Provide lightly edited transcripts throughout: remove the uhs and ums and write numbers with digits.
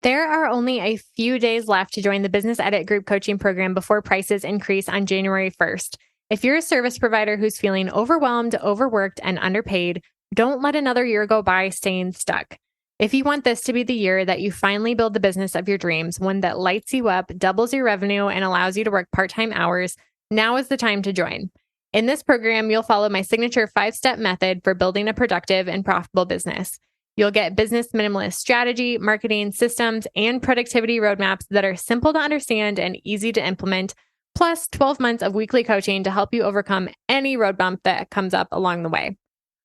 There are only a few days left to join the Business Edit Group Coaching Program before prices increase on January 1st. If you're a service provider who's feeling overwhelmed, overworked, and underpaid, don't let another year go by staying stuck. If you want this to be the year that you finally build the business of your dreams, one that lights you up, doubles your revenue, and allows you to work part-time hours, now is the time to join. In this program, you'll follow my signature 5-step method for building a productive and profitable business. You'll get business minimalist strategy, marketing systems, and productivity roadmaps that are simple to understand and easy to implement, plus 12 months of weekly coaching to help you overcome any road bump that comes up along the way.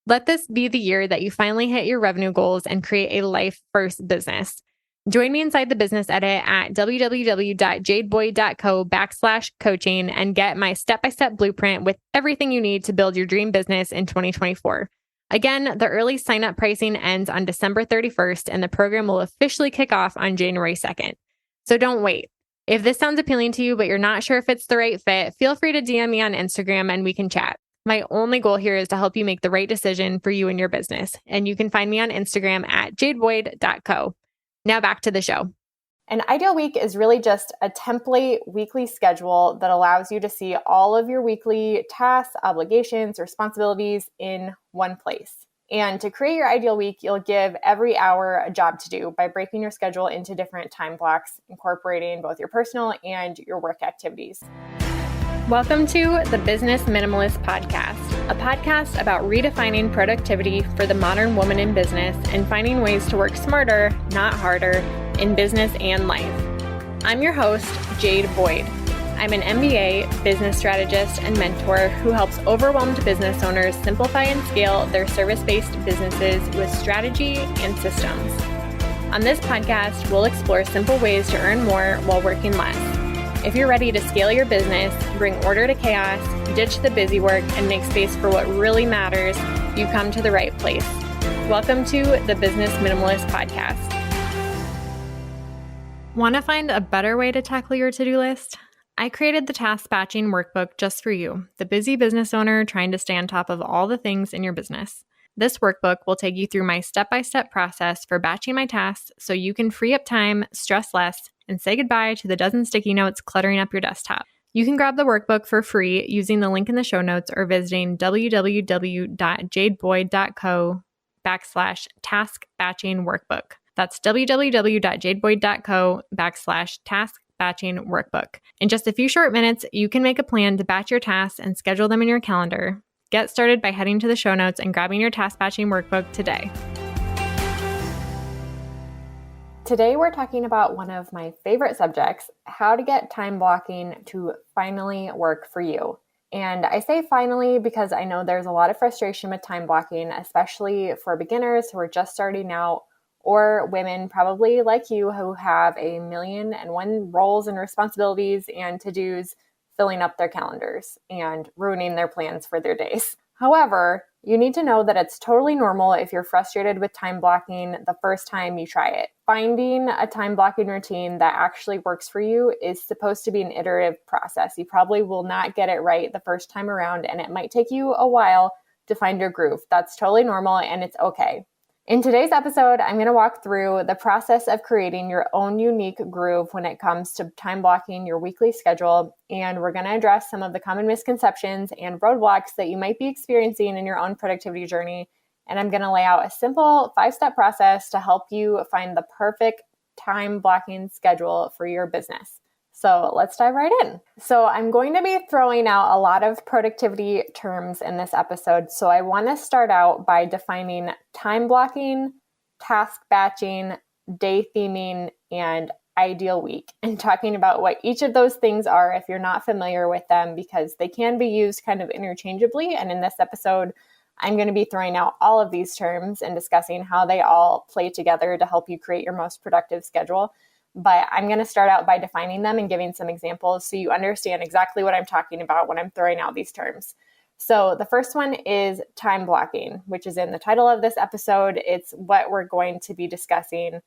Let this be the year that you finally hit your revenue goals and create a life-first business. Join me inside the Business Edit at www.jadeboyd.co/coaching and get my step-by-step blueprint with everything you need to build your dream business in 2024. Again, the early sign-up pricing ends on December 31st, and the program will officially kick off on January 2nd. So don't wait. If this sounds appealing to you, but you're not sure if it's the right fit, feel free to DM me on Instagram and we can chat. My only goal here is to help you make the right decision for you and your business. And you can find me on Instagram at jadeboyd.co. Now back to the show. An ideal week is really just a template weekly schedule that allows you to see all of your weekly tasks, obligations, responsibilities in one place. And to create your ideal week, you'll give every hour a job to do by breaking your schedule into different time blocks, incorporating both your personal and your work activities. Welcome to the Business Minimalist Podcast, a podcast about redefining productivity for the modern woman in business and finding ways to work smarter, not harder, in business and life. I'm your host, Jade Boyd. I'm an MBA, business strategist, and mentor who helps overwhelmed business owners simplify and scale their service-based businesses with strategy and systems. On this podcast, we'll explore simple ways to earn more while working less. If you're ready to scale your business, bring order to chaos, ditch the busy work, and make space for what really matters, you've come to the right place. Welcome to the Business Minimalist Podcast. Want to find a better way to tackle your to-do list? I created the task batching workbook just for you, the busy business owner trying to stay on top of all the things in your business. This workbook will take you through my step-by-step process for batching my tasks so you can free up time, stress less, and say goodbye to the dozen sticky notes cluttering up your desktop. You can grab the workbook for free using the link in the show notes or visiting www.jadeboyd.co/task batching workbook. That's www.jadeboyd.co/task batching workbook. In just a few short minutes, you can make a plan to batch your tasks and schedule them in your calendar. Get started by heading to the show notes and grabbing your task batching workbook today. Today, we're talking about one of my favorite subjects, how to get time blocking to finally work for you. And I say finally because I know there's a lot of frustration with time blocking, especially for beginners who are just starting out, or women probably like you who have 1,000,001 roles and responsibilities and to-dos filling up their calendars and ruining their plans for their days. However, you need to know that it's totally normal if you're frustrated with time blocking the first time you try it. Finding a time blocking routine that actually works for you is supposed to be an iterative process. You probably will not get it right the first time around, and it might take you a while to find your groove. That's totally normal, and it's okay. In today's episode, I'm going to walk through the process of creating your own unique groove when it comes to time blocking your weekly schedule, and we're going to address some of the common misconceptions and roadblocks that you might be experiencing in your own productivity journey, and I'm going to lay out a simple 5-step process to help you find the perfect time blocking schedule for your business. So let's dive right in. So I'm going to be throwing out a lot of productivity terms in this episode. So I want to start out by defining time blocking, task batching, day theming, and ideal week, and talking about what each of those things are if you're not familiar with them, because they can be used kind of interchangeably. And in this episode, I'm going to be throwing out all of these terms and discussing how they all play together to help you create your most productive schedule. But I'm going to start out by defining them and giving some examples so you understand exactly what I'm talking about when I'm throwing out these terms. So the first one is time blocking, which is in the title of this episode. It's what we're going to be discussing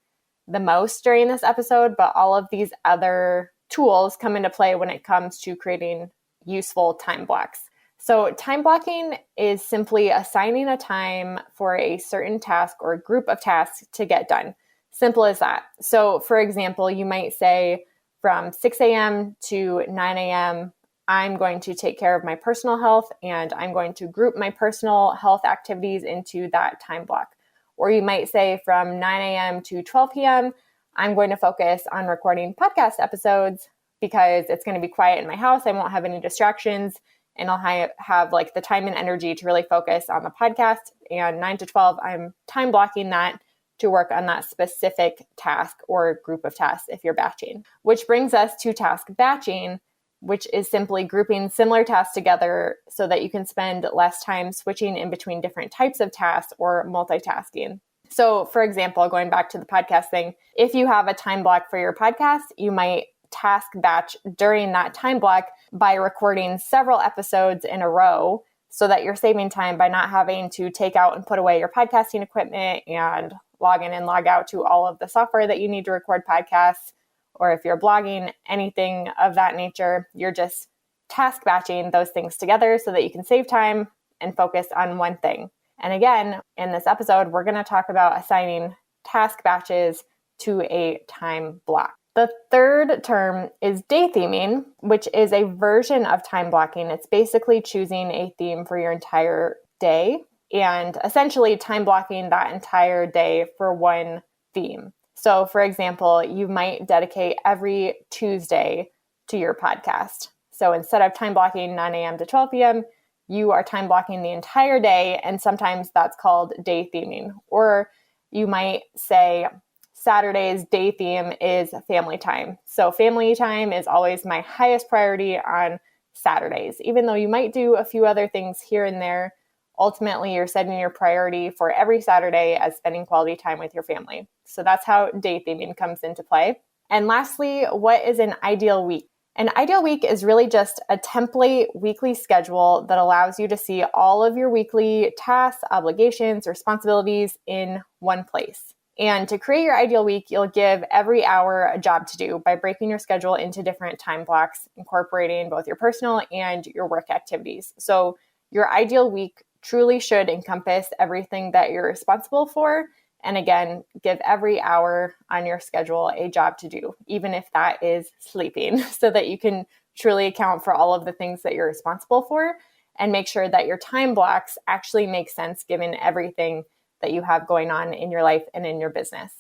the most during this episode, but all of these other tools come into play when it comes to creating useful time blocks. So time blocking is simply assigning a time for a certain task or group of tasks to get done. Simple as that. So for example, you might say from 6 a.m. to 9 a.m., I'm going to take care of my personal health and I'm going to group my personal health activities into that time block. Or you might say from 9 a.m. to 12 p.m., I'm going to focus on recording podcast episodes because it's going to be quiet in my house. I won't have any distractions and I'll have like the time and energy to really focus on the podcast. And 9 to 12, I'm time blocking that to work on that specific task or group of tasks if you're batching. Which brings us to task batching, which is simply grouping similar tasks together so that you can spend less time switching in between different types of tasks or multitasking. So for example, going back to the podcast thing, if you have a time block for your podcast, you might task batch during that time block by recording several episodes in a row so that you're saving time by not having to take out and put away your podcasting equipment and log in and log out to all of the software that you need to record podcasts. Or if you're blogging, anything of that nature, you're just task batching those things together so that you can save time and focus on one thing. And again, in this episode, we're going to talk about assigning task batches to a time block. The third term is day theming, which is a version of time blocking. It's basically choosing a theme for your entire day and essentially time blocking that entire day for one theme. So for example, you might dedicate every Tuesday to your podcast. So instead of time blocking 9 a.m. to 12 p.m., you are time blocking the entire day. And sometimes that's called day theming. Or you might say Saturday's day theme is family time. So family time is always my highest priority on Saturdays. Even though you might do a few other things here and there, ultimately you're setting your priority for every Saturday as spending quality time with your family. So that's how day theming comes into play. And lastly, what is an ideal week? An ideal week is really just a template weekly schedule that allows you to see all of your weekly tasks, obligations, responsibilities in one place. And to create your ideal week, you'll give every hour a job to do by breaking your schedule into different time blocks, incorporating both your personal and your work activities. So your ideal week truly should encompass everything that you're responsible for. And again, give every hour on your schedule a job to do, even if that is sleeping, so that you can truly account for all of the things that you're responsible for and make sure that your time blocks actually make sense given everything that you have going on in your life and in your business.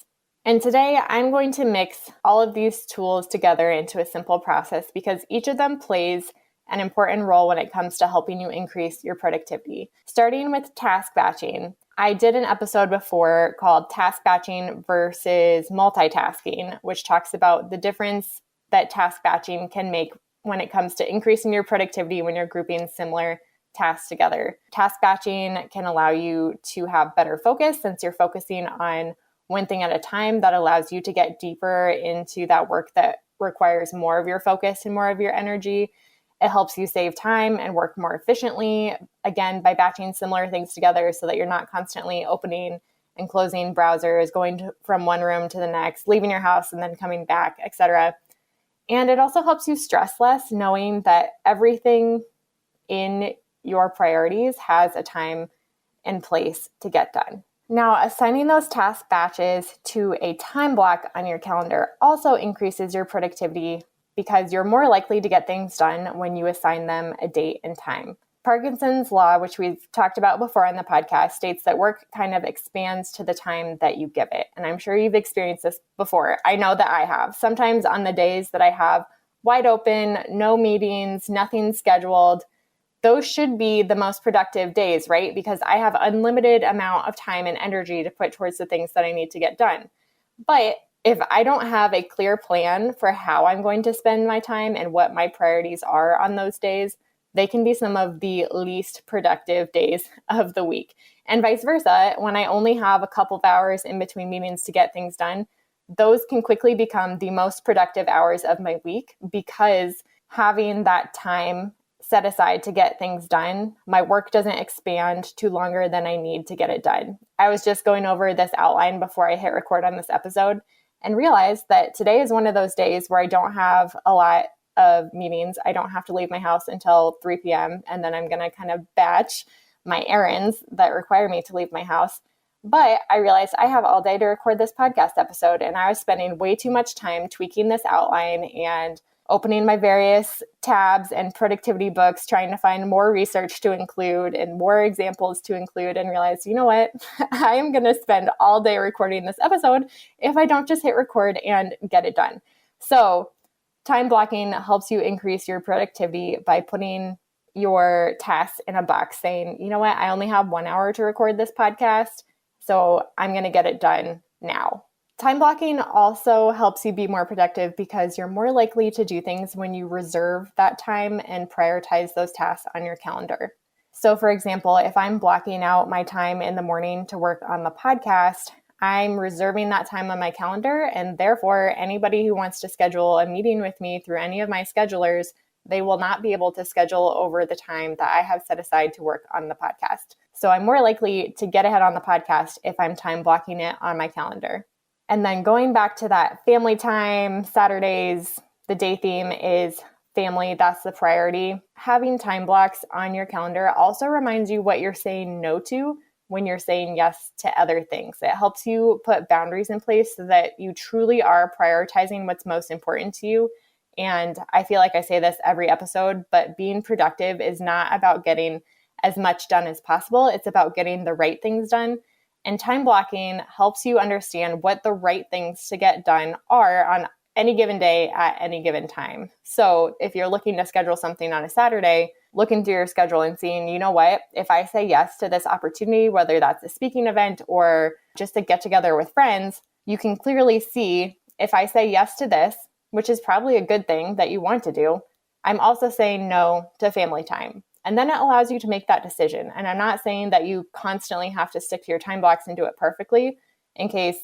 And today I'm going to mix all of these tools together into a simple process because each of them plays an important role when it comes to helping you increase your productivity. Starting with task batching, I did an episode before called Task Batching versus Multitasking, which talks about the difference that task batching can make when it comes to increasing your productivity when you're grouping similar tasks together. Task batching can allow you to have better focus since you're focusing on one thing at a time. That allows you to get deeper into that work that requires more of your focus and more of your energy. It helps you save time and work more efficiently, again, by batching similar things together so that you're not constantly opening and closing browsers, going from one room to the next, leaving your house and then coming back, etc. And it also helps you stress less, knowing that everything in your priorities has a time and place to get done. Now, assigning those task batches to a time block on your calendar also increases your productivity because you're more likely to get things done when you assign them a date and time. Parkinson's law, which we've talked about before on the podcast, states that work kind of expands to the time that you give it. And I'm sure you've experienced this before. I know that I have. Sometimes on the days that I have wide open, no meetings, nothing scheduled, those should be the most productive days, right? Because I have unlimited amount of time and energy to put towards the things that I need to get done. But if I don't have a clear plan for how I'm going to spend my time and what my priorities are on those days, they can be some of the least productive days of the week. And vice versa, when I only have a couple of hours in between meetings to get things done, those can quickly become the most productive hours of my week because having that time set aside to get things done, my work doesn't expand to longer than I need to get it done. I was just going over this outline before I hit record on this episode and realized that today is one of those days where I don't have a lot of meetings. I don't have to leave my house until 3 p.m. and then I'm going to kind of batch my errands that require me to leave my house. But I realized I have all day to record this podcast episode, and I was spending way too much time tweaking this outline and opening my various tabs and productivity books, trying to find more research to include and more examples to include, and realized, you know what? I am going to spend all day recording this episode if I don't just hit record and get it done. So time blocking helps you increase your productivity by putting your tasks in a box saying, you know what? I only have 1 hour to record this podcast, so I'm going to get it done now. Time blocking also helps you be more productive because you're more likely to do things when you reserve that time and prioritize those tasks on your calendar. So for example, if I'm blocking out my time in the morning to work on the podcast, I'm reserving that time on my calendar, and therefore anybody who wants to schedule a meeting with me through any of my schedulers, they will not be able to schedule over the time that I have set aside to work on the podcast. So I'm more likely to get ahead on the podcast if I'm time blocking it on my calendar. And then going back to that family time, Saturdays, the day theme is family. That's the priority. Having time blocks on your calendar also reminds you what you're saying no to when you're saying yes to other things. It helps you put boundaries in place so that you truly are prioritizing what's most important to you. And I feel like I say this every episode, but being productive is not about getting as much done as possible. It's about getting the right things done. And time blocking helps you understand what the right things to get done are on any given day at any given time. So if you're looking to schedule something on a Saturday, looking through your schedule and seeing, you know what, if I say yes to this opportunity, whether that's a speaking event or just a get together with friends, you can clearly see if I say yes to this, which is probably a good thing that you want to do, I'm also saying no to family time. And then it allows you to make that decision. And I'm not saying that you constantly have to stick to your time blocks and do it perfectly, in case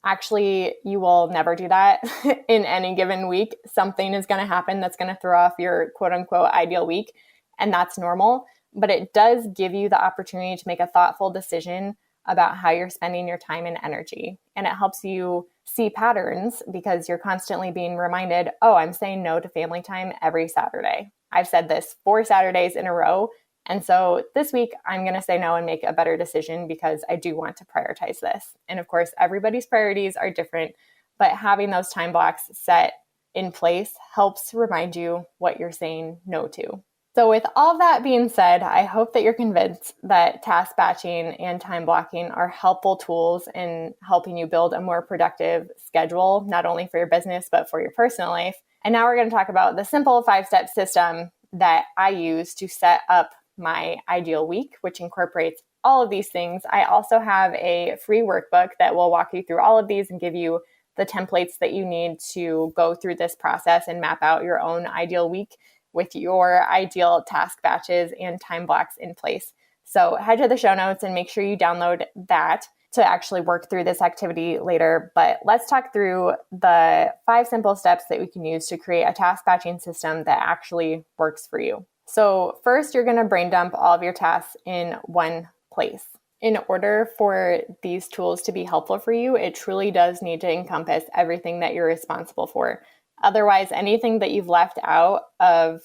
actually you will never do that in any given week. Something is going to happen that's going to throw off your quote unquote ideal week. And that's normal. But it does give you the opportunity to make a thoughtful decision about how you're spending your time and energy. And it helps you see patterns because you're constantly being reminded, oh, I'm saying no to family time every Saturday. I've said this 4 Saturdays in a row. And so this week I'm going to say no and make a better decision because I do want to prioritize this. And of course, everybody's priorities are different, but having those time blocks set in place helps remind you what you're saying no to. So with all that being said, I hope that you're convinced that task batching and time blocking are helpful tools in helping you build a more productive schedule, not only for your business, but for your personal life. And now we're going to talk about the simple 5-step system that I use to set up my ideal week, which incorporates all of these things. I also have a free workbook that will walk you through all of these and give you the templates that you need to go through this process and map out your own ideal week with your ideal task batches and time blocks in place. So head to the show notes and make sure you download that to actually work through this activity later. But let's talk through the 5 simple steps that we can use to create a task batching system that actually works for you. So first, you're going to brain dump all of your tasks in one place. In order for these tools to be helpful for you, it truly does need to encompass everything that you're responsible for. Otherwise, anything that you've left out of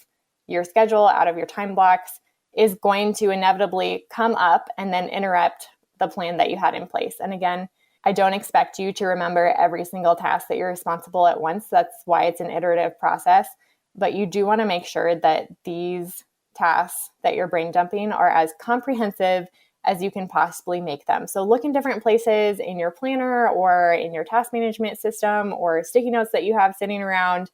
your schedule, out of your time blocks, is going to inevitably come up and then interrupt the plan that you had in place. And again, I don't expect you to remember every single task that you're responsible at once. That's why it's an iterative process. But you do want to make sure that these tasks that you're brain dumping are as comprehensive as you can possibly make them. So look in different places in your planner or in your task management system or sticky notes that you have sitting around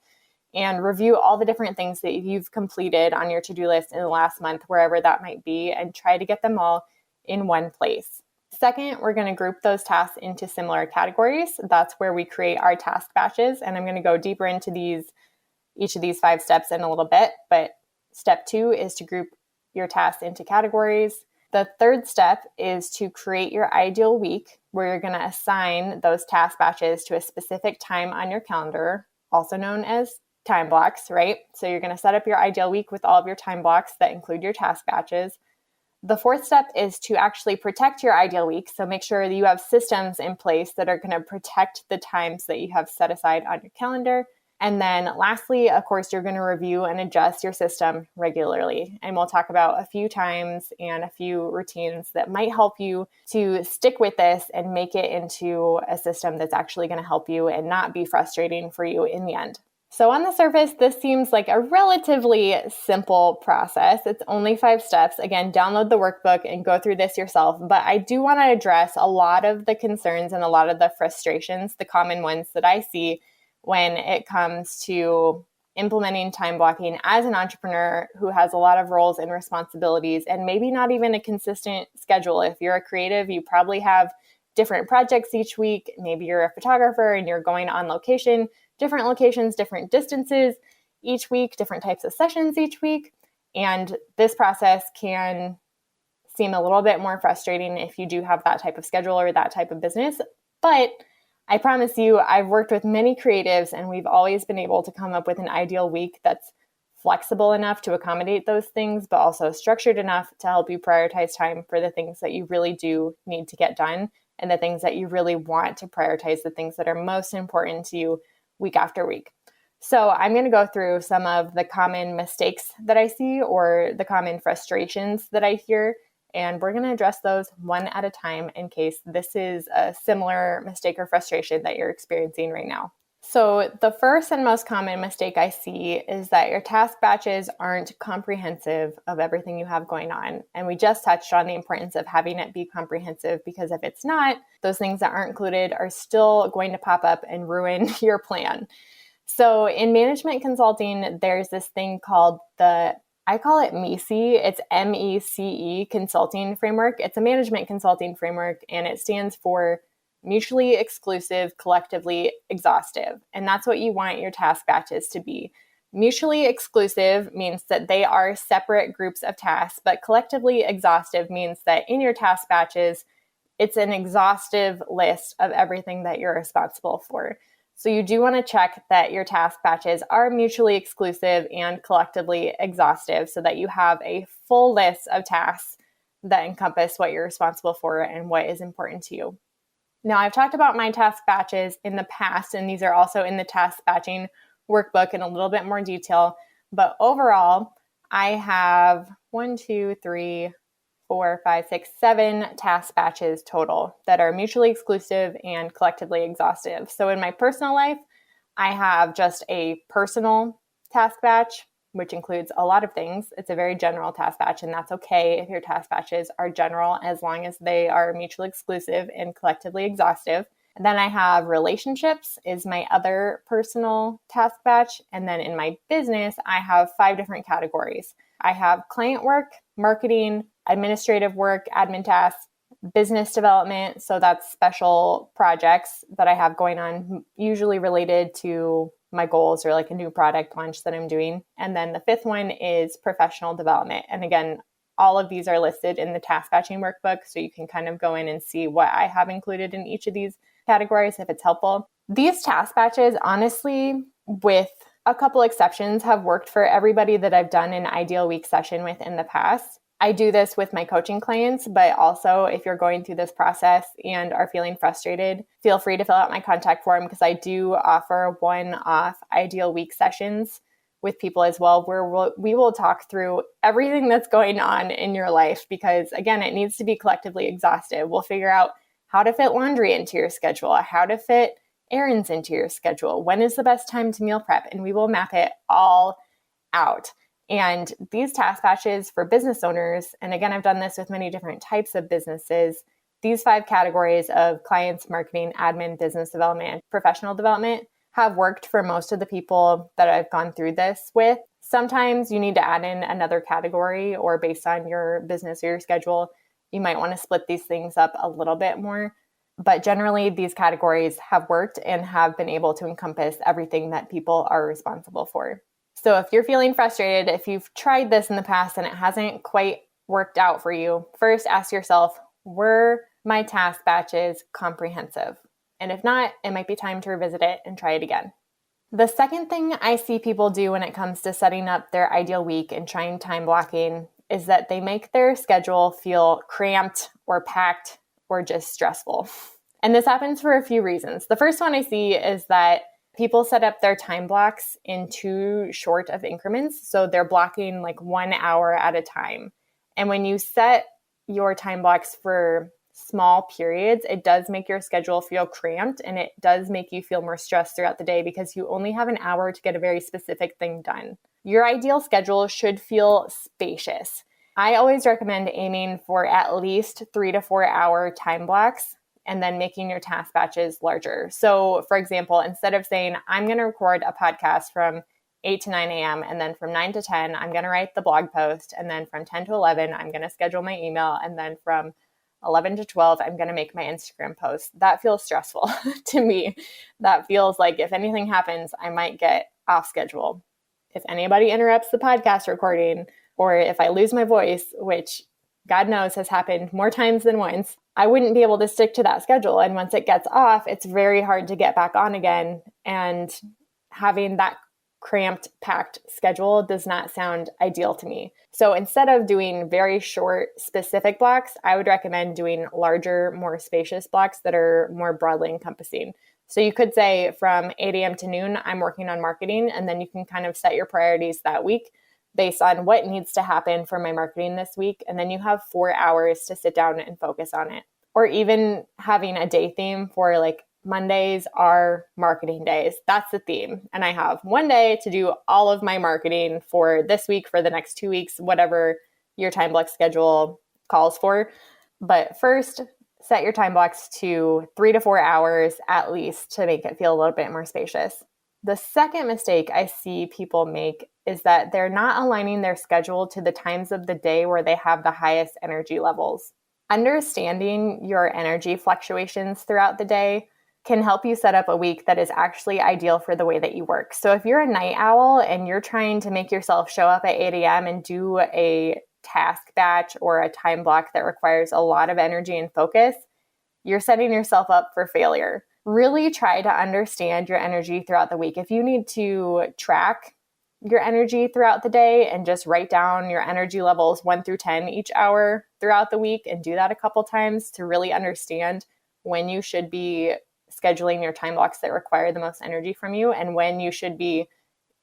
and review all the different things that you've completed on your to-do list in the last month, wherever that might be, and try to get them all in one place. Second, we're going to group those tasks into similar categories. That's where we create our task batches. And I'm going to go deeper into each of these 5 steps in a little bit. But step 2 is to group your tasks into categories. The third step is to create your ideal week where you're going to assign those task batches to a specific time on your calendar, also known as time blocks, right? So you're going to set up your ideal week with all of your time blocks that include your task batches. The fourth step is to actually protect your ideal week. So make sure that you have systems in place that are going to protect the times that you have set aside on your calendar. And then lastly, of course, you're going to review and adjust your system regularly. And we'll talk about a few times and a few routines that might help you to stick with this and make it into a system that's actually going to help you and not be frustrating for you in the end. So on the surface, this seems like a relatively simple process. It's only 5 steps. Again, download the workbook and go through this yourself. But I do want to address a lot of the concerns and a lot of the frustrations, the common ones that I see when it comes to implementing time blocking as an entrepreneur who has a lot of roles and responsibilities and maybe not even a consistent schedule. If you're a creative, you probably have different projects each week. Maybe you're a photographer and you're going on location, different locations, different distances each week, different types of sessions each week. And this process can seem a little bit more frustrating if you do have that type of schedule or that type of business. But I promise you, I've worked with many creatives and we've always been able to come up with an ideal week that's flexible enough to accommodate those things, but also structured enough to help you prioritize time for the things that you really do need to get done and the things that you really want to prioritize, the things that are most important to you week after week. So I'm going to go through some of the common mistakes that I see or the common frustrations that I hear. And we're going to address those one at a time in case this is a similar mistake or frustration that you're experiencing right now. So the first and most common mistake I see is that your task batches aren't comprehensive of everything you have going on. And we just touched on the importance of having it be comprehensive because if it's not, those things that aren't included are still going to pop up and ruin your plan. So in management consulting, there's this thing called I call it MECE. It's MECE consulting framework. It's a management consulting framework, and it stands for mutually exclusive, collectively exhaustive. And that's what you want your task batches to be. Mutually exclusive means that they are separate groups of tasks, but collectively exhaustive means that in your task batches, it's an exhaustive list of everything that you're responsible for. So you do want to check that your task batches are mutually exclusive and collectively exhaustive so that you have a full list of tasks that encompass what you're responsible for and what is important to you. Now, I've talked about my task batches in the past, and these are also in the task batching workbook in a little bit more detail. But overall, I have 7 task batches total that are mutually exclusive and collectively exhaustive. So in my personal life, I have just a personal task batch, which includes a lot of things. It's a very general task batch, and that's okay if your task batches are general as long as they are mutually exclusive and collectively exhaustive. And then I have relationships is my other personal task batch. And then in my business, I have 5 different categories. I have client work, marketing, administrative work, admin tasks, business development. So that's special projects that I have going on, usually related to my goals or like a new product launch that I'm doing. And then the 5th one is professional development. And again, all of these are listed in the task batching workbook. So you can kind of go in and see what I have included in each of these categories if it's helpful. These task batches, honestly, with a couple exceptions, have worked for everybody that I've done an ideal week session with in the past. I do this with my coaching clients, but also if you're going through this process and are feeling frustrated, feel free to fill out my contact form because I do offer one-off ideal week sessions with people as well, where we will talk through everything that's going on in your life because, again, it needs to be collectively exhaustive. We'll figure out how to fit laundry into your schedule, how to fit errands into your schedule, when is the best time to meal prep, and we will map it all out. And these task batches for business owners, and again, I've done this with many different types of businesses, these 5 categories of clients, marketing, admin, business development, and professional development have worked for most of the people that I've gone through this with. Sometimes you need to add in another category, or based on your business or your schedule, you might want to split these things up a little bit more. But generally, these categories have worked and have been able to encompass everything that people are responsible for. So if you're feeling frustrated, if you've tried this in the past and it hasn't quite worked out for you, first ask yourself, were my task batches comprehensive? And if not, it might be time to revisit it and try it again. The second thing I see people do when it comes to setting up their ideal week and trying time blocking is that they make their schedule feel cramped or packed or just stressful. And this happens for a few reasons. The first one I see is that people set up their time blocks in too short of increments. So they're blocking like 1 hour at a time. And when you set your time blocks for small periods, it does make your schedule feel cramped, and it does make you feel more stressed throughout the day because you only have an hour to get a very specific thing done. Your ideal schedule should feel spacious. I always recommend aiming for at least 3 to 4 hour time blocks and then making your task batches larger. So for example, instead of saying, I'm going to record a podcast from 8 to 9 a.m. and then from 9 to 10, I'm going to write the blog post. And then from 10 to 11, I'm going to schedule my email. And then from 11 to 12, I'm going to make my Instagram post. That feels stressful to me. That feels like if anything happens, I might get off schedule. If anybody interrupts the podcast recording, or if I lose my voice, which God knows has happened more times than once, I wouldn't be able to stick to that schedule. And once it gets off, it's very hard to get back on again. And having that cramped, packed schedule does not sound ideal to me. So instead of doing very short, specific blocks, I would recommend doing larger, more spacious blocks that are more broadly encompassing. So you could say from 8 a.m. to noon, I'm working on marketing, and then you can kind of set your priorities that week based on what needs to happen for my marketing this week. And then you have 4 hours to sit down and focus on it. Or even having a day theme for like Mondays are marketing days. That's the theme. And I have one day to do all of my marketing for this week, for the next 2 weeks, whatever your time block schedule calls for. But first, set your time blocks to 3 to 4 hours at least to make it feel a little bit more spacious. The second mistake I see people make is that they're not aligning their schedule to the times of the day where they have the highest energy levels. Understanding your energy fluctuations throughout the day can help you set up a week that is actually ideal for the way that you work. So if you're a night owl and you're trying to make yourself show up at 8 a.m. and do a task batch or a time block that requires a lot of energy and focus, you're setting yourself up for failure. Really try to understand your energy throughout the week. If you need to track your energy throughout the day and just write down your energy levels 1 through 10 each hour throughout the week and do that a couple times to really understand when you should be scheduling your time blocks that require the most energy from you and when you should be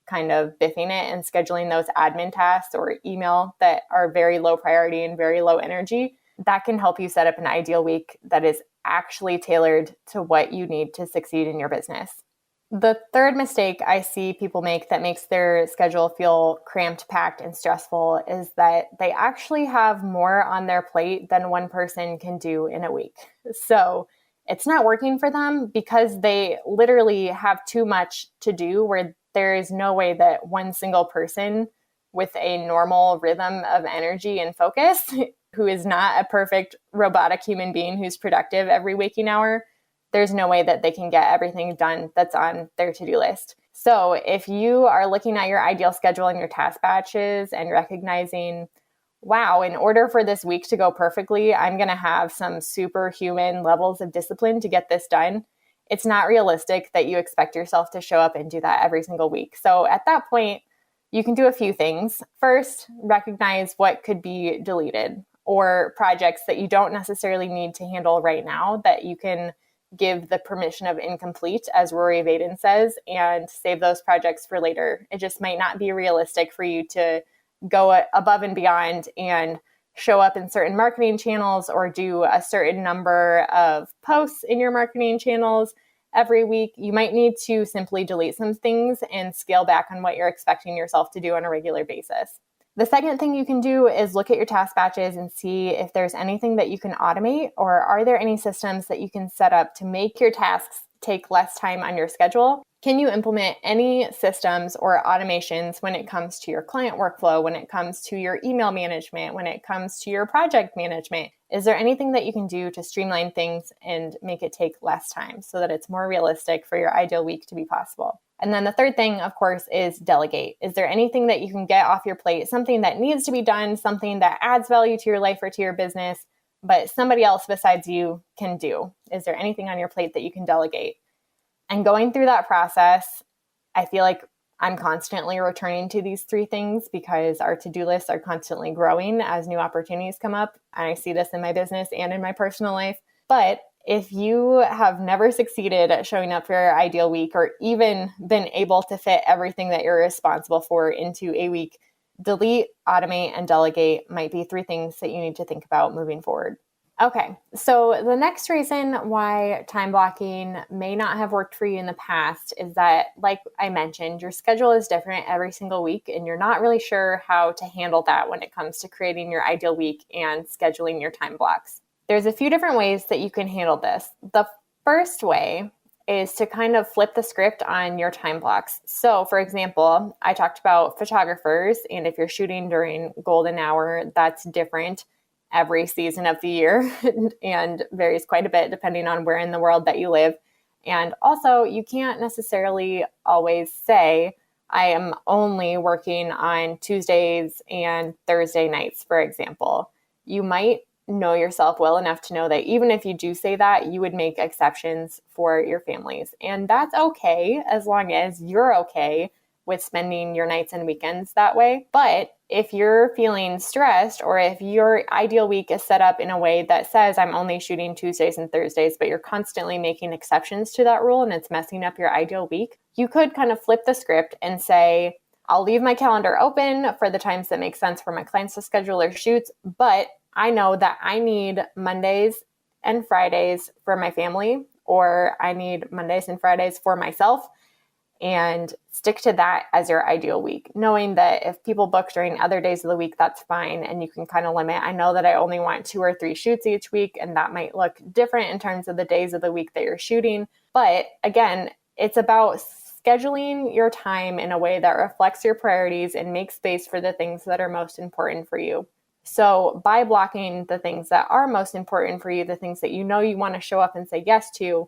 kind of biffing it and scheduling those admin tasks or email that are very low priority and very low energy, that can help you set up an ideal week that is actually tailored to what you need to succeed in your business. The third mistake I see people make that makes their schedule feel cramped, packed, and stressful is that they actually have more on their plate than one person can do in a week. So it's not working for them because they literally have too much to do where there is no way that one single person with a normal rhythm of energy and focus, who is not a perfect robotic human being who's productive every waking hour, there's no way that they can get everything done that's on their to-do list. So if you are looking at your ideal schedule and your task batches and recognizing, wow, in order for this week to go perfectly, I'm going to have some superhuman levels of discipline to get this done, it's not realistic that you expect yourself to show up and do that every single week. So at that point, you can do a few things. First, recognize what could be deleted or projects that you don't necessarily need to handle right now that you can give the permission of incomplete, as Rory Vaden says, and save those projects for later. It just might not be realistic for you to go above and beyond and show up in certain marketing channels or do a certain number of posts in your marketing channels every week. You might need to simply delete some things and scale back on what you're expecting yourself to do on a regular basis. The second thing you can do is look at your task batches and see if there's anything that you can automate, or are there any systems that you can set up to make your tasks take less time on your schedule? Can you implement any systems or automations when it comes to your client workflow, when it comes to your email management, when it comes to your project management? Is there anything that you can do to streamline things and make it take less time so that it's more realistic for your ideal week to be possible? And then the third thing, of course, is delegate. Is there anything that you can get off your plate, something that needs to be done, something that adds value to your life or to your business, but somebody else besides you can do? Is there anything on your plate that you can delegate? And going through that process, I feel like I'm constantly returning to these three things because our to-do lists are constantly growing as new opportunities come up. And I see this in my business and in my personal life. But If you have never succeeded at showing up for your ideal week or even been able to fit everything that you're responsible for into a week, delete, automate, and delegate might be 3 things that you need to think about moving forward. Okay, so the next reason why time blocking may not have worked for you in the past is that, like I mentioned, your schedule is different every single week, and you're not really sure how to handle that when it comes to creating your ideal week and scheduling your time blocks. There's a few different ways that you can handle this. The first way is to kind of flip the script on your time blocks. So, for example, I talked about photographers, and if you're shooting during golden hour, that's different every season of the year and varies quite a bit depending on where in the world that you live. And also, you can't necessarily always say, I am only working on Tuesdays and Thursday nights, for example. You might know yourself well enough to know that even if you do say that, you would make exceptions for your families. And that's okay as long as you're okay with spending your nights and weekends that way. But if you're feeling stressed, or if your ideal week is set up in a way that says I'm only shooting Tuesdays and Thursdays, but you're constantly making exceptions to that rule and it's messing up your ideal week, you could kind of flip the script and say, I'll leave my calendar open for the times that make sense for my clients to schedule their shoots, but I know that I need Mondays and Fridays for my family, or I need Mondays and Fridays for myself, and stick to that as your ideal week, knowing that if people book during other days of the week, that's fine. And you can kind of limit. I know that I only want 2 or 3 shoots each week, and that might look different in terms of the days of the week that you're shooting. But again, it's about scheduling your time in a way that reflects your priorities and makes space for the things that are most important for you. So by blocking the things that are most important for you, the things that you know you want to show up and say yes to,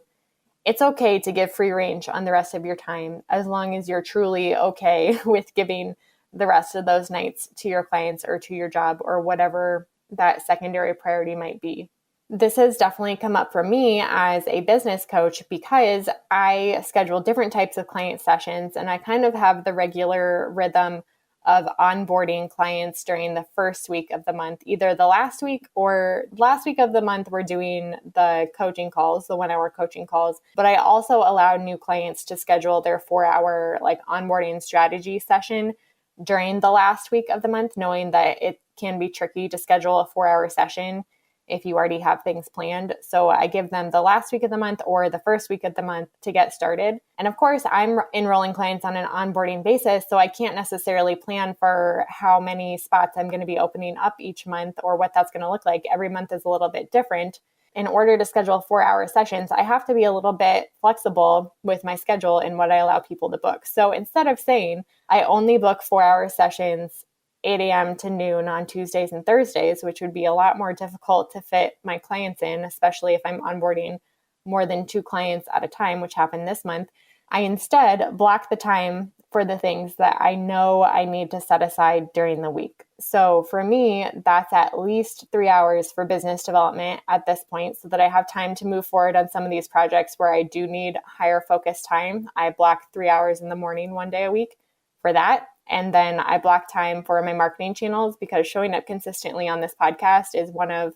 it's okay to give free range on the rest of your time, as long as you're truly okay with giving the rest of those nights to your clients or to your job or whatever that secondary priority might be. This has definitely come up for me as a business coach because I schedule different types of client sessions, and I kind of have the regular rhythm of onboarding clients during the first week of the month. Either the last week of the month, we're doing the coaching calls, the 1-hour coaching calls. But I also allow new clients to schedule their 4-hour onboarding strategy session during the last week of the month, knowing that it can be tricky to schedule a 4-hour session if you already have things planned. So I give them the last week of the month or the first week of the month to get started. And of course, I'm enrolling clients on an onboarding basis, so I can't necessarily plan for how many spots I'm going to be opening up each month or what that's going to look like. Every month is a little bit different. In order to schedule 4-hour sessions, I have to be a little bit flexible with my schedule and what I allow people to book. So instead of saying I only book 4-hour sessions 8 a.m. to noon on Tuesdays and Thursdays, which would be a lot more difficult to fit my clients in, especially if I'm onboarding more than 2 clients at a time, which happened this month, I instead block the time for the things that I know I need to set aside during the week. So for me, that's at least 3 hours for business development at this point, so that I have time to move forward on some of these projects where I do need higher focus time. I block 3 hours in the morning 1 day a week for that. And then I block time for my marketing channels, because showing up consistently on this podcast is one of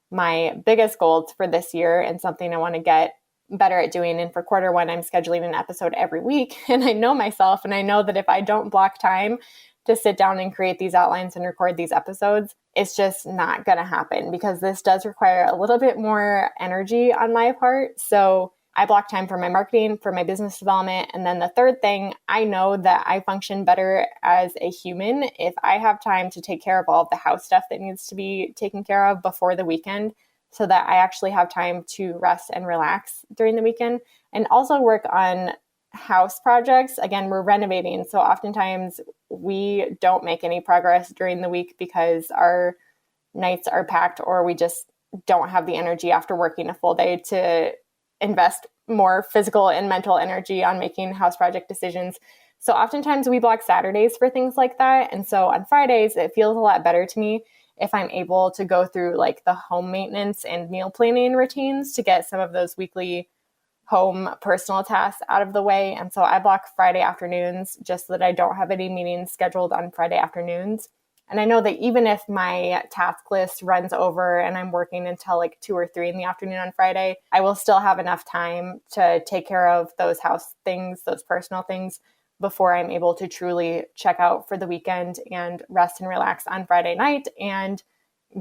my biggest goals for this year and something I want to get better at doing. And for Q1, I'm scheduling an episode every week. And I know myself, and I know that if I don't block time to sit down and create these outlines and record these episodes, it's just not going to happen, because this does require a little bit more energy on my part. So I block time for my marketing, for my business development. And then the third thing, I know that I function better as a human if I have time to take care of all of the house stuff that needs to be taken care of before the weekend, so that I actually have time to rest and relax during the weekend, and also work on house projects. Again, we're renovating, so oftentimes we don't make any progress during the week because our nights are packed, or we just don't have the energy after working a full day to invest more physical and mental energy on making house project decisions. So oftentimes we block Saturdays for things like that. And so on Fridays, it feels a lot better to me if I'm able to go through the home maintenance and meal planning routines to get some of those weekly home personal tasks out of the way. And so I block Friday afternoons just so that I don't have any meetings scheduled on Friday afternoons. And I know that even if my task list runs over and I'm working until like 2 or 3 in the afternoon on Friday, I will still have enough time to take care of those house things, those personal things, before I'm able to truly check out for the weekend and rest and relax on Friday night and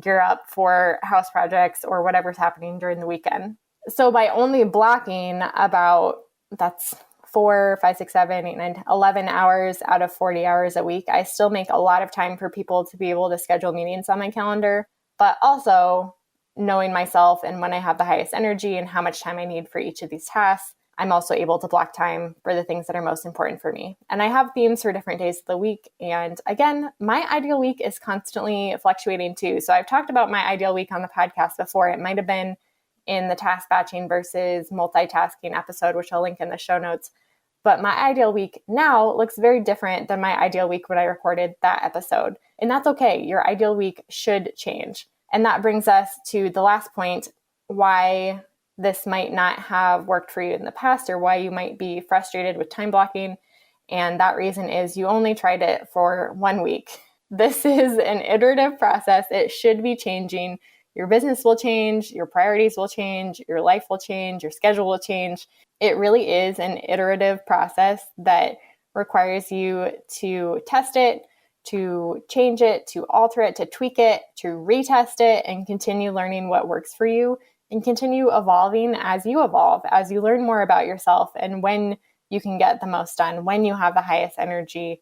gear up for house projects or whatever's happening during the weekend. So by only blocking about, that's 4, 5, 6, 7, 8, 9, 11 hours out of 40 hours a week, I still make a lot of time for people to be able to schedule meetings on my calendar, but also knowing myself and when I have the highest energy and how much time I need for each of these tasks, I'm also able to block time for the things that are most important for me. And I have themes for different days of the week. And again, my ideal week is constantly fluctuating too. So I've talked about my ideal week on the podcast before. It might have been in the task batching versus multitasking episode, which I'll link in the show notes. But my ideal week now looks very different than my ideal week when I recorded that episode. And that's okay. Your ideal week should change. And that brings us to the last point, why this might not have worked for you in the past or why you might be frustrated with time blocking. And that reason is you only tried it for 1 week. This is an iterative process. It should be changing. Your business will change, your priorities will change, your life will change, your schedule will change. It really is an iterative process that requires you to test it, to change it, to alter it, to tweak it, to retest it, and continue learning what works for you and continue evolving as you evolve, as you learn more about yourself and when you can get the most done, when you have the highest energy.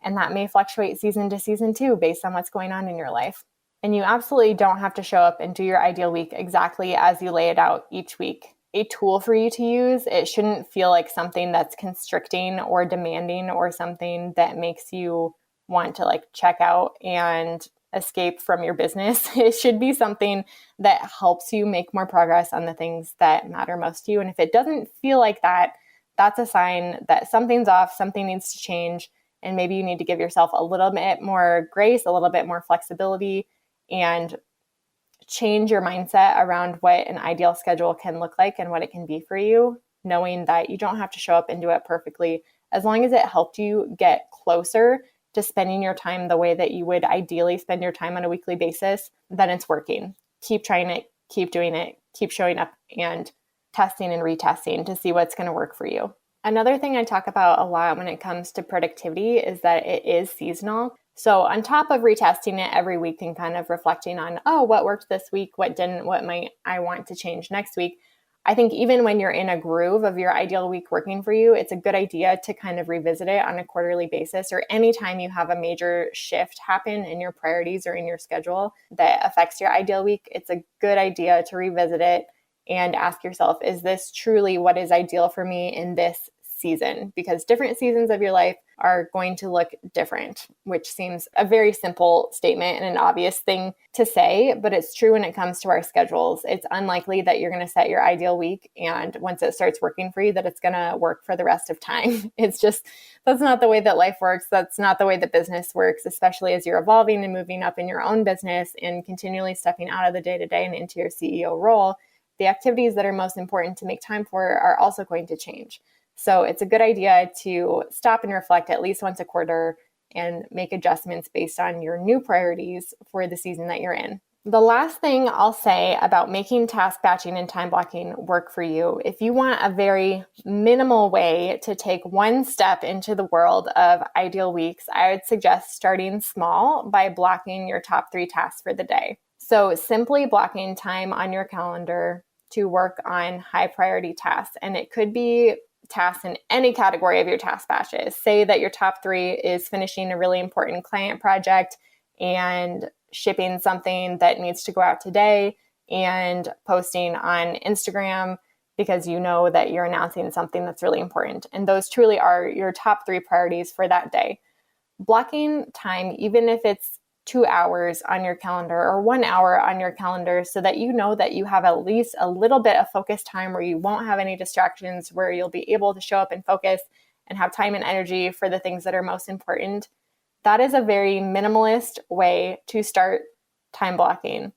And that may fluctuate season to season too, based on what's going on in your life. And you absolutely don't have to show up and do your ideal week exactly as you lay it out each week. A tool for you to use, it shouldn't feel like something that's constricting or demanding or something that makes you want to like check out and escape from your business. It should be something that helps you make more progress on the things that matter most to you. And if it doesn't feel like that, that's a sign that something's off, something needs to change. And maybe you need to give yourself a little bit more grace, a little bit more flexibility, and change your mindset around what an ideal schedule can look like and what it can be for you, knowing that you don't have to show up and do it perfectly. As long as it helped you get closer to spending your time the way that you would ideally spend your time on a weekly basis, then it's working. Keep trying it, keep doing it, keep showing up and testing and retesting to see what's going to work for you. Another thing I talk about a lot when it comes to productivity is that it is seasonal. So on top of retesting it every week and kind of reflecting on, oh, what worked this week, what didn't, what might I want to change next week, I think even when you're in a groove of your ideal week working for you, it's a good idea to kind of revisit it on a quarterly basis or anytime you have a major shift happen in your priorities or in your schedule that affects your ideal week. It's a good idea to revisit it and ask yourself, is this truly what is ideal for me in this season? Because different seasons of your life are going to look different, which seems a very simple statement and an obvious thing to say, but it's true when it comes to our schedules. It's unlikely that you're going to set your ideal week and once it starts working for you, that it's going to work for the rest of time. It's just, that's not the way that life works. That's not the way that business works, especially as you're evolving and moving up in your own business and continually stepping out of the day-to-day and into your CEO role. The activities that are most important to make time for are also going to change. So it's a good idea to stop and reflect at least once a quarter and make adjustments based on your new priorities for the season that you're in. The last thing I'll say about making task batching and time blocking work for you, if you want a very minimal way to take one step into the world of ideal weeks, I would suggest starting small by blocking your top 3 tasks for the day. So simply blocking time on your calendar to work on high priority tasks. And it could be tasks in any category of your task batches. Say that your top 3 is finishing a really important client project and shipping something that needs to go out today and posting on Instagram because you know that you're announcing something that's really important. And those truly are your top 3 priorities for that day. Blocking time, even if it's 2 hours on your calendar or 1 hour on your calendar so that you know that you have at least a little bit of focused time where you won't have any distractions, where you'll be able to show up and focus and have time and energy for the things that are most important. That is a very minimalist way to start time blocking.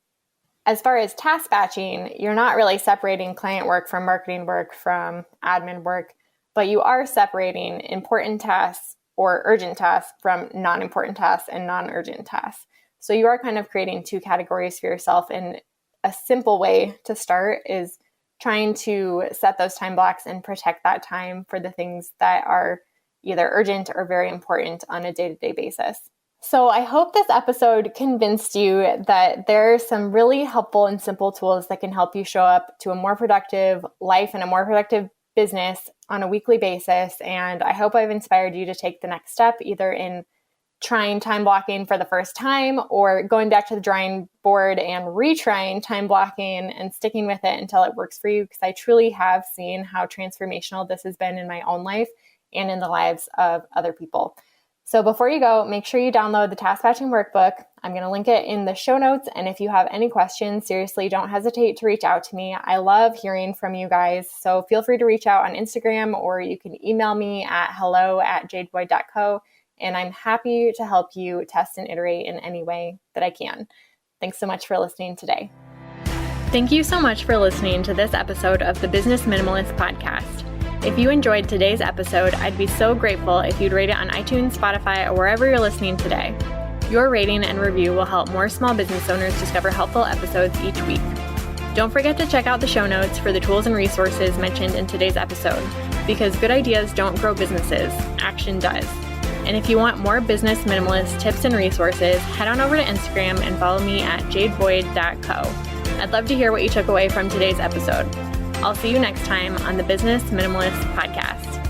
As far as task batching, you're not really separating client work from marketing work from admin work, but you are separating important tasks or urgent tasks from non-important tasks and non-urgent tasks. So you are kind of creating two categories for yourself. And a simple way to start is trying to set those time blocks and protect that time for the things that are either urgent or very important on a day-to-day basis. So I hope this episode convinced you that there are some really helpful and simple tools that can help you show up to a more productive life and a more productive business on a weekly basis. And I hope I've inspired you to take the next step, either in trying time blocking for the first time or going back to the drawing board and retrying time blocking and sticking with it until it works for you. Because I truly have seen how transformational this has been in my own life and in the lives of other people. So before you go, make sure you download the task batching workbook. I'm going to link it in the show notes. And if you have any questions, seriously, don't hesitate to reach out to me. I love hearing from you guys. So feel free to reach out on Instagram, or you can email me at hello@jadeboyd.co. And I'm happy to help you test and iterate in any way that I can. Thanks so much for listening today. Thank you so much for listening to this episode of the Business Minimalist Podcast. If you enjoyed today's episode, I'd be so grateful if you'd rate it on iTunes, Spotify, or wherever you're listening today. Your rating and review will help more small business owners discover helpful episodes each week. Don't forget to check out the show notes for the tools and resources mentioned in today's episode, because good ideas don't grow businesses, action does. And if you want more business minimalist tips and resources, head on over to Instagram and follow me at jadeboyd.co. I'd love to hear what you took away from today's episode. I'll see you next time on the Business Minimalist Podcast.